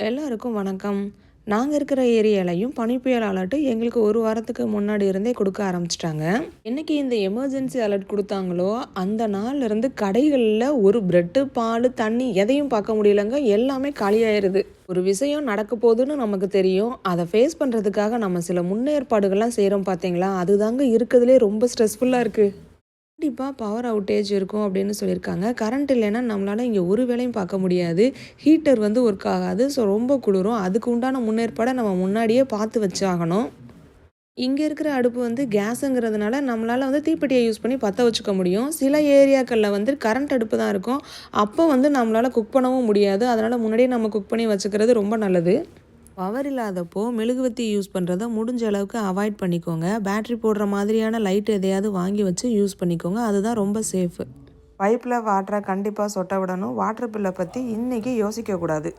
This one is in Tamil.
எல்லாருக்கும் வணக்கம். நாங்க இருக்கிற ஏரியாலயும் பனி புயல் அலர்ட் எங்களுக்கு 1 வாரத்துக்கு முன்னாடி இருந்தே குடுக்க ஆரம்பிச்சுட்டாங்க. என்னைக்கு இந்த எமர்ஜென்சி அலர்ட் குடுத்தாங்களோ, அந்த நாள்ல இருந்து கடைகள்ல ஒரு பிரெட், பால், தண்ணி எதையும் பார்க்க முடியலங்க. எல்லாமே காலியாயிருது. ஒரு விஷயம் நடக்க போகுதுன்னு நமக்கு தெரியும். அத ஃபேஸ் பண்றதுக்காக நம்ம சில முன்னேற்பாடுகள்லாம் செய்றோம் பார்த்தீங்களா? அதுதாங்க இருக்கிறதுலே ரொம்ப ஸ்ட்ரெஸ்ஃபுல்லா இருக்கு. கண்டிப்பா பவர் அவுட்டேஜ் இருக்கும் அப்படின்னு சொல்லியிருக்காங்க. கரண்ட் இல்லைன்னா நம்மளால இங்கே ஒரு வேலையும் பார்க்க முடியாது. ஹீட்டர் வந்து ஒர்க் ஆகாது. ஸோ ரொம்ப குளிரும். அதுக்கு உண்டான முன்னேற்பாடை நம்ம முன்னாடியே பார்த்து வச்சாகணும். இங்கே இருக்கிற அடுப்பு வந்து கேஸுங்கிறதுனால நம்மளால வந்து தீப்பெட்டியை யூஸ் பண்ணி பற்ற வச்சுக்க முடியும். சில ஏரியாக்களில் வந்து கரண்ட் அடுப்பு தான் இருக்கும். அப்போ வந்து நம்மளால குக் பண்ணவும் முடியாது. அதனால் முன்னாடியே நம்ம குக் பண்ணி வச்சுக்கிறது ரொம்ப நல்லது. பவர் இல்லாதப்போ மெழுகுவர்த்தி யூஸ் பண்ணுறத முடிஞ்ச அளவுக்கு அவாய்ட் பண்ணிக்கோங்க. பேட்ரி போடுற மாதிரியான லைட் எதையாவது வாங்கி வச்சு யூஸ் பண்ணிக்கோங்க. அதுதான் ரொம்ப சேஃபு. பைப்பில் வாட்டரை கண்டிப்பாக சொட்ட விடணும். வாட்டர் பில்லை பற்றி இன்றைக்கி யோசிக்கக்கூடாது.